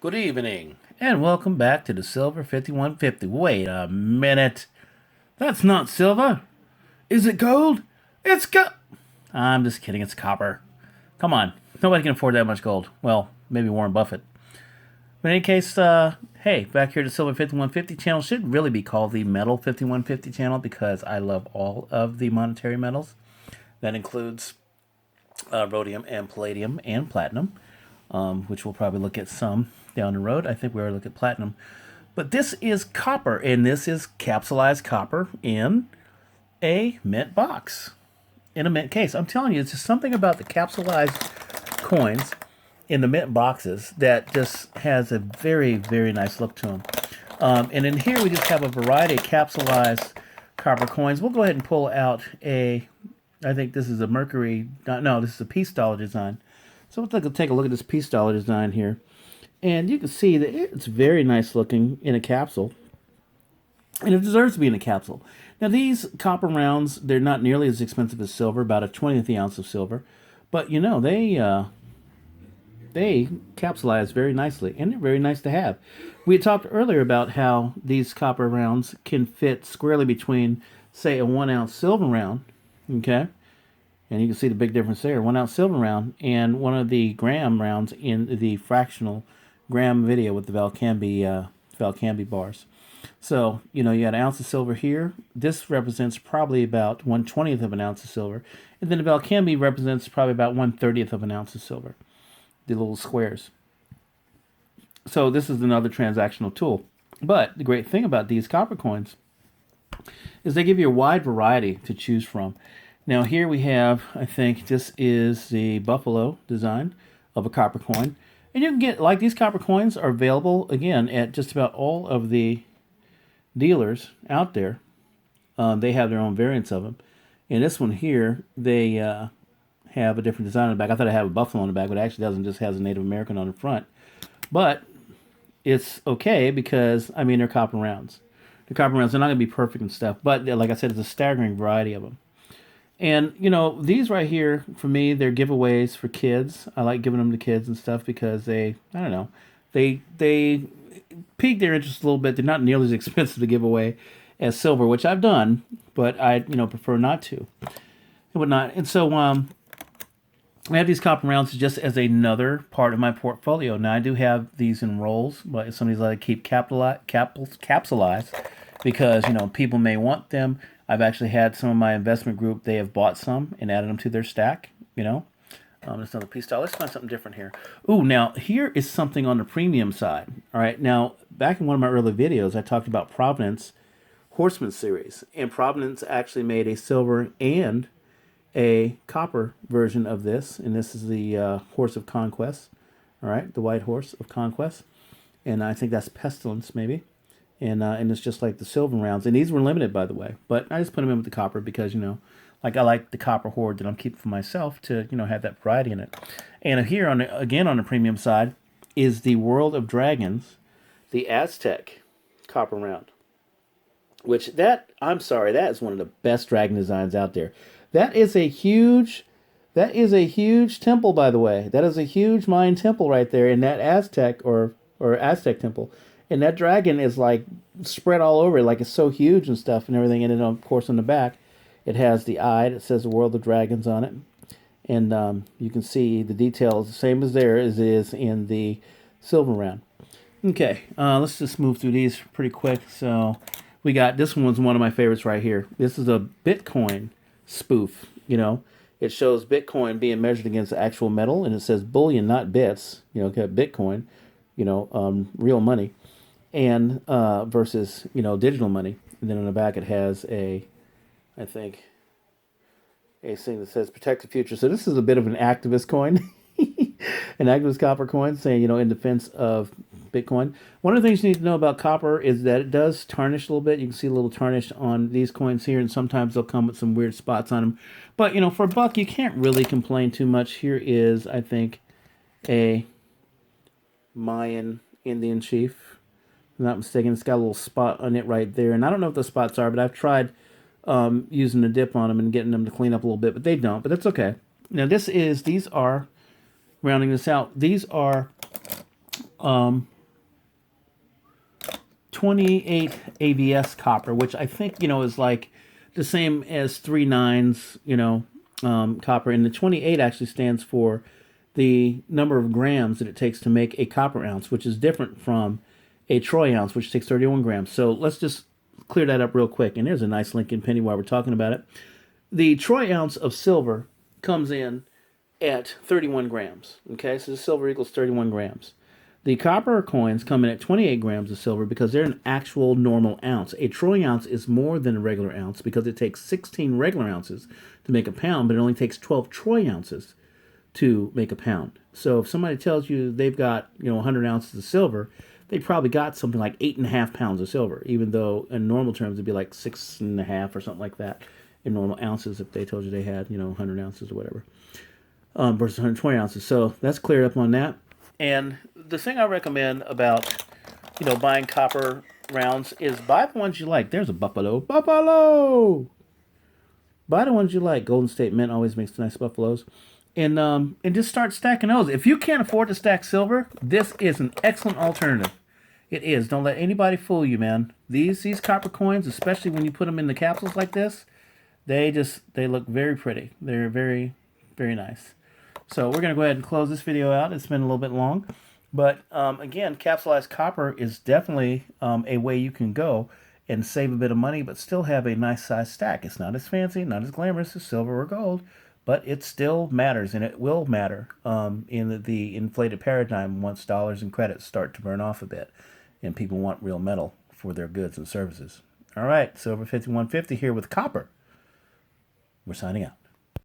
Good evening, and welcome back to the Silver 5150. Wait a minute. That's not silver. Is it gold? It's I'm just kidding, it's copper. Come on. Nobody can afford that much gold. Well, maybe Warren Buffett. But in any case, hey, back here to Silver 5150 channel should really be called the Metal 5150 channel because I love all of the monetary metals. That includes rhodium and palladium and platinum, which we'll probably look at some down the road. I think we already look at platinum. But this is copper, and this is capsulized copper in a mint box, in a mint case. I'm telling you, it's just something about the capsulized coins in the mint boxes that just has a very, very nice look to them. And in here, we just have a variety of capsulized copper coins. We'll go ahead and pull out I think this is a Mercury, no, this is a piece dollar design. So we'll take a look at this piece dollar design here. And you can see that it's very nice looking in a capsule. And it deserves to be in a capsule. Now these copper rounds, they're not nearly as expensive as silver, about a 20th the ounce of silver. But you know, they capsulize very nicely, and they're very nice to have. We had talked earlier about how these copper rounds can fit squarely between, say, a 1 ounce silver round, okay? And you can see the big difference there. 1 ounce silver round and one of the gram rounds in the fractional gram video with the Valcambi bars. So, you know, you got an ounce of silver here. This represents probably about 1/20th of an ounce of silver. And then the Valcambi represents probably about 1/30th of an ounce of silver. The little squares. So this is another transactional tool. But the great thing about these copper coins is they give you a wide variety to choose from. Now here we have, I think this is the buffalo design of a copper coin. And you can get, like, these copper coins are available, again, at just about all of the dealers out there. They have their own variants of them. And this one here, they have a different design on the back. I thought it had a buffalo on the back, but it actually doesn't, just has a Native American on the front. But it's okay because, I mean, they're copper rounds. The copper rounds are not going to be perfect and stuff, but like I said, it's a staggering variety of them. And, you know, these right here, for me, they're giveaways for kids. I like giving them to kids and stuff because they, I don't know, they pique their interest a little bit. They're not nearly as expensive to give away as silver, which I've done, but I, you know, prefer not to and whatnot. And so, I have these copper rounds just as another part of my portfolio. Now, I do have these in rolls, but some of these I keep capsulized because, you know, people may want them. I've actually had some of my investment group, they have bought some and added them to their stack, you know. It's another piece style. Let's find something different here. Ooh, now here is something on the premium side. All right, now back in one of my early videos, I talked about Provenance Horseman series, and Provenance actually made a silver and a copper version of this, and this is the Horse of Conquest. All right, the White Horse of Conquest, and I think that's Pestilence maybe, and it's just like the silver rounds, and these were limited, by the way, but I just put them in with the copper because, you know, like I like the copper hoard that I'm keeping for myself to, you know, have that variety in it. And here on again on the premium side is the World of Dragons, the Aztec copper round, which that, I'm sorry, that is one of the best dragon designs out there. That is a huge that is a huge temple, by the way. That is a huge Mayan temple right there in that Aztec or Aztec temple. And that dragon is like spread all over, like it's so huge and stuff and everything. And then, of course, on the back, it has the eye that says the World of Dragons on it. And you can see the details the same as there as it is in the silver round. Okay, let's just move through these pretty quick. So we got, this one's one of my favorites right here. This is a Bitcoin spoof, you know. It shows Bitcoin being measured against actual metal, and it says bullion, not bits, you know, Bitcoin, you know, real money, and versus, you know, digital money. And then on the back it has a, I think, a thing that says protect the future. So this is a bit of an activist coin, an activist copper coin saying, you know, in defense of Bitcoin. One of the things you need to know about copper is that it does tarnish a little bit. You can see a little tarnish on these coins here, and sometimes they'll come with some weird spots on them. But, you know, for a buck, you can't really complain too much. Here is, I think, a Mayan Indian chief. If I'm not mistaken, it's got a little spot on it right there. And I don't know what the spots are, but I've tried using a dip on them and getting them to clean up a little bit, but they don't. But that's okay. Now, these are, rounding this out, these are 28 AVS copper, which I think, is like the same as 3 9s, copper. And the 28 actually stands for the number of grams that it takes to make a copper ounce, which is different from a troy ounce, which takes 31 grams. So let's just clear that up real quick. And there's a nice Lincoln penny while we're talking about it. The troy ounce of silver comes in at 31 grams. Okay, so the silver equals 31 grams. The copper coins come in at 28 grams of silver because they're an actual normal ounce. A troy ounce is more than a regular ounce because it takes 16 regular ounces to make a pound, but it only takes 12 troy ounces to make a pound. So if somebody tells you they've got 100 ounces of silver, they probably got something like 8.5 pounds of silver, even though in normal terms it'd be like 6.5 or something like that in normal ounces if they told you they had 100 ounces or whatever, versus 120 ounces. So that's cleared up on that. And the thing I recommend about buying copper rounds is buy the ones you like. There's a buffalo. Buy the ones you like. Golden State Mint always makes nice buffaloes. And just start stacking those. If you can't afford to stack silver, this is an excellent alternative. It is. Don't let anybody fool you, man. These copper coins, especially when you put them in the capsules like this, they look very pretty. They're very, very nice. So we're going to go ahead and close this video out. It's been a little bit long. But again, capsulized copper is definitely a way you can go and save a bit of money, but still have a nice size stack. It's not as fancy, not as glamorous as silver or gold, but it still matters, and it will matter in the inflated paradigm once dollars and credits start to burn off a bit, and people want real metal for their goods and services. All right, Silver 5150 here with copper. We're signing out.